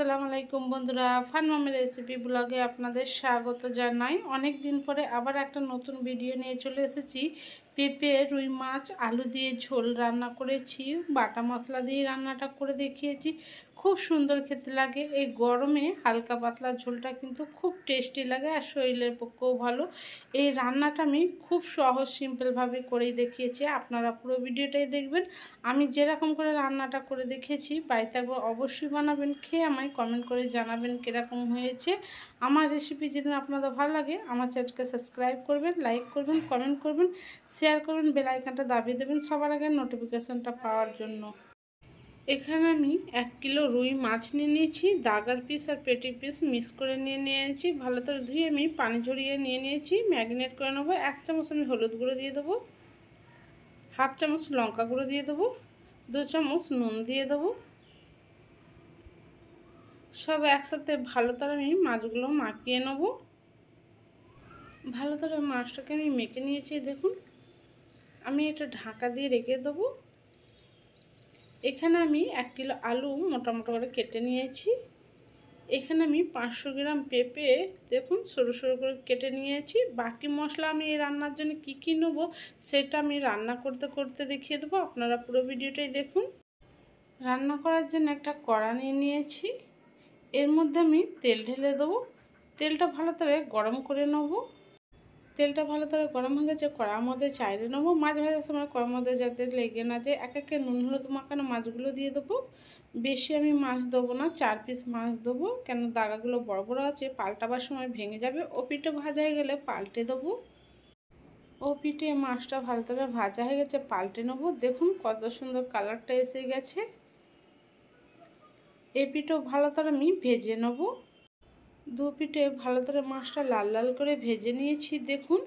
আসসালামু আলাইকুম বন্ধুরা, ফান মামি রেসিপি ব্লগে আপনাদের স্বাগত জানাই। অনেক দিন পরে আবার একটা নতুন ভিডিও নিয়ে চলে এসেছি। পেঁপে রুই মাছ আলু দিয়ে ঝোল রান্না করেছি, বাটা মশলা দিয়ে রান্নাটা করে দেখিয়েছি। খুব সুন্দর খেতে লাগে। এই গরমে হালকা পাতলা ঝোলটা কিন্তু খুব টেস্টি লাগে আর শরীরের পক্ষেও ভালো। এই রান্নাটা আমি খুব সহজ সিম্পলভাবে করেই দেখিয়েছি, আপনারা পুরো ভিডিওটাই দেখবেন। আমি যেরকম করে রান্নাটা করে দেখিয়েছি বাড়িতে একবার অবশ্যই বানাবেন, খেয়ে আমায় কমেন্ট করে জানাবেন কীরকম হয়েছে। আমার রেসিপি যদি আপনাদের ভালো লাগে আমার চ্যানেলকে সাবস্ক্রাইব করবেন, লাইক করবেন, কমেন্ট করবেন, শেয়ার করবেন, বেল আইকনটা দাবিয়ে দেবেন সবার আগে নোটিফিকেশানটা পাওয়ার জন্য। এখানে আমি 1 কিলো রুই মাছ নিয়ে নিয়েছি, দাগার পিস আর পেটি পিস মিক্স করে নিয়েছি। ভালো করে ধুয়ে আমি পানি ঝরিয়ে নিয়েছি, ম্যারিনেট করে নেবো। 1 চামচ আমি হলুদ গুঁড়ো দিয়ে দেবো, 1/2 চামচ লঙ্কা গুঁড়ো দিয়ে দেবো, 2 চামচ নুন দিয়ে দেবো। সব একসাথে ভালো করে আমি মাছগুলো মাখিয়ে নেব। ভালো করে মাছটাকে আমি মেখে নিয়েছি। দেখুন আমি এটা ঢাকা দিয়ে রেখে দেবো। এখানে আমি 1 কিলো আলু মোটা মোটা করে কেটে নিয়েছি। এখানে আমি 500 গ্রাম পেঁপে দেখুন সরু সরু করে কেটে নিয়েছি। বাকি মশলা আমি এই রান্নার জন্য কী নেব সেটা আমি রান্না করতে করতে দেখিয়ে দেবো, আপনারা পুরো ভিডিওটাই দেখুন। রান্না করার জন্য একটা কড়া নিয়ে নিয়েছি, এর মধ্যে আমি তেল ঢেলে দেবো। তেলটা ভালো করে গরম করে নেব। তেলটা ভালো করে গরম হয়ে গেছে, কড়ার মধ্যে চাইড়ে নেবো। মাছ ভাজার সময় কড়ার মধ্যে যাতে লেগে না যায় এক একে নুন হলুদ মাখানো মাছগুলো দিয়ে দেবো। বেশি আমি মাছ দেবো না, 4 পিস মাছ দেবো, কেন দাগাগুলো বড় বড় আছে, পাল্টাবার সময় ভেঙে যাবে। ও পিঠে ভাজা হয়ে গেলে পাল্টে দেবো। ও পিঠে মাছটা ভালো করে ভাজা হয়ে গেছে, পাল্টে নেবো। দেখুন কত সুন্দর কালারটা এসে গেছে। এই পিঠেও ভালো করে আমি ভেজে নেবো। 2 পিঠে ভালো করে মাছটা লাল লাল করে ভেজে নিয়েছি। দেখুন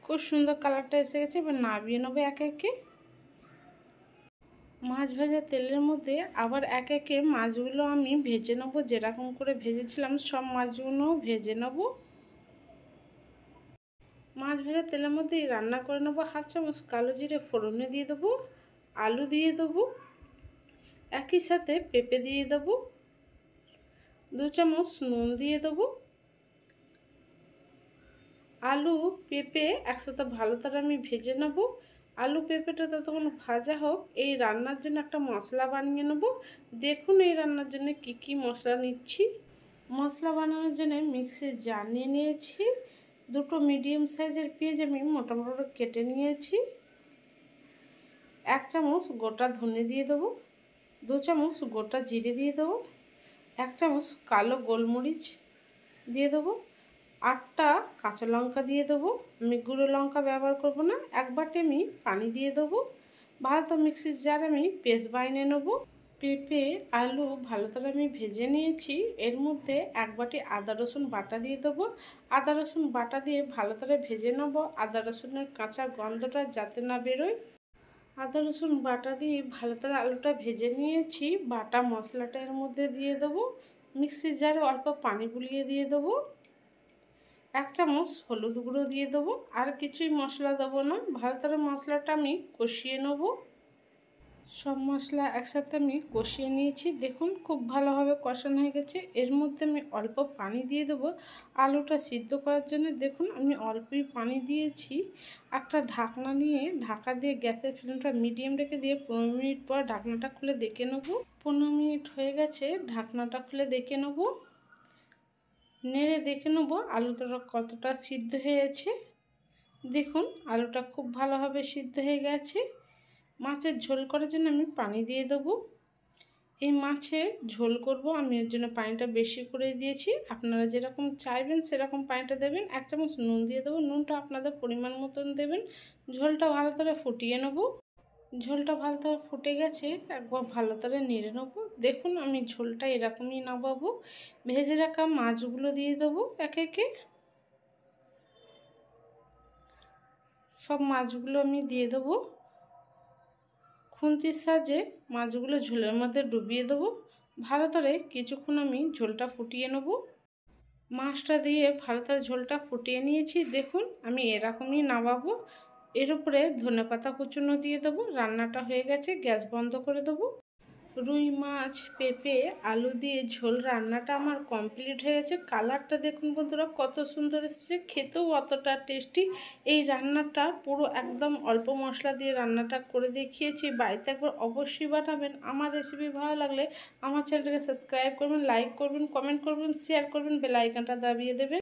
খুব সুন্দর কালারটা এসে গেছে। এবার নামিয়ে নেবো একে একে। মাছ ভাজা তেলের মধ্যে আবার একে একে মাছগুলো আমি ভেজে নেবো, যেরকম করে ভেজেছিলাম সব মাছগুলো ভেজে নেব। মাছ ভাজা তেলের মধ্যেই রান্না করে নেবো। 1/2 চামচ কালো জিরে ফোড়নে দিয়ে দেবো, আলু দিয়ে দেবো, একই সাথে পেঁপে দিয়ে দেবো, 2 চামচ নুন দিয়ে দেবো। আলু পেঁপে একসাথে ভালো করে আমি ভেজে নেব। আলু পেঁপেটা ততক্ষণ ভাজা হোক, এই রান্নার জন্য একটা মশলা বানিয়ে নেব। দেখুন এই রান্নার জন্য কি কি মশলা নিচ্ছি। মশলা বানানোর জন্য মিক্সির জার নিয়ে নিয়েছি। 2টো মিডিয়াম সাইজের পেঁয়াজ আমি মোটা মোটা করে কেটে নিয়েছি। 1 চামচ গোটা ধনে দিয়ে দেবো, 2 চামচ গোটা জিরে দিয়ে দেবো, 1 চামচ কালো গোলমরিচ দিয়ে দেবো, 8টা কাঁচা লঙ্কা দিয়ে দেবো। আমি গুঁড়ো লঙ্কা ব্যবহার করব না। 1 বাটি আমি পানি দিয়ে দেবো। ভালো মিক্সির জারে আমি পেস্ট বানিয়ে নেব। পেঁপে আলু ভালো করে আমি ভেজে নিয়েছি। এর মধ্যে 1 বাটি আদা রসুন বাটা দিয়ে দেবো। আদা রসুন বাটা দিয়ে ভালো করে ভেজে নেব, আদা রসুনের কাঁচা গন্ধটা যাতে না বেরোয়। আদা রসুন বাটা দিয়ে ভালো করে আলুটা ভেজে নিয়েছি। বাটা মশলাটা এর মধ্যে দিয়ে দেবো। মিক্সির জারে অল্প পানি বুলিয়ে দিয়ে দেবো। 1 চামচ হলুদ গুঁড়ো দিয়ে দেবো। আর কিছুই মশলা দেবো না। ভালো করে মশলাটা আমি কষিয়ে নেব। সব মশলা একসাথে আমি কষিয়ে নিয়েছি। দেখুন খুব ভালোভাবে কষানো হয়ে গেছে। এর মধ্যে আমি অল্প পানি দিয়ে দেবো আলুটা সিদ্ধ করার জন্য। দেখুন আমি অল্পই পানি দিয়েছি। একটা ঢাকনা নিয়ে ঢাকা দিয়ে গ্যাসের ফ্লেমটা মিডিয়াম রেখে দিয়ে 15 মিনিট পর ঢাকনাটা খুলে দেখে নেব। 15 মিনিট হয়ে গেছে, ঢাকনাটা খুলে দেখে নেব। নেড়ে দেখে নেব আলুটা কতটা সিদ্ধ হয়েছে। দেখুন আলুটা খুব ভালোভাবে সিদ্ধ হয়ে গেছে। মাছের ঝোল করার জন্য আমি পানি দিয়ে দেবো। এই মাছের ঝোল করব, আমি এর জন্য পানিটা বেশি করে দিয়েছি। আপনারা যেরকম চাইবেন সেরকম পানিটা দেবেন। 1 চামচ নুন দিয়ে দেবো। নুনটা আপনাদের পরিমাণ মতন দেবেন। ঝোলটা ভালো করে ফুটিয়ে নেব। ঝোলটা ভালো করে ফুটে গেছে, একবার ভালো করে নেড়ে নেব। দেখুন আমি ঝোলটা এরকমই নামাবো। ভেজে রাখা মাছগুলো দিয়ে দেবো একে একে। সব মাছগুলো আমি দিয়ে দেবো। খুন্তির সাহায্যে মাছগুলো ঝোলের মধ্যে ডুবিয়ে দেবো। ভালো করে কিছুক্ষণ আমি ঝোলটা ফুটিয়ে নেব। মাছটা দিয়ে ভালো করে ঝোলটা ফুটিয়ে নিয়েছি। দেখুন আমি এরকমই নামাবো। এর উপরে ধনেপাতা কুচুনো দিয়ে দেবো। রান্নাটা হয়ে গেছে, গ্যাস বন্ধ করে দেবো। রুই মাছ পেঁপে আলু দিয়ে ঝোল রান্নাটা আমার কমপ্লিট হয়ে গেছে। কালারটা দেখুন বন্ধুরা কত সুন্দর এসেছে, খেতেও অতটা টেস্টি। এই রান্নাটা পুরো একদম অল্প মশলা দিয়ে রান্নাটা করে দেখিয়েছি, বাড়িতে একবার অবশ্যই বানাবেন। আমার রেসিপি ভালো লাগলে আমার চ্যানেলটাকে সাবস্ক্রাইব করবেন, লাইক করবেন, কমেন্ট করবেন, শেয়ার করবেন, বেল আইকনটা দাবিয়ে দেবেন।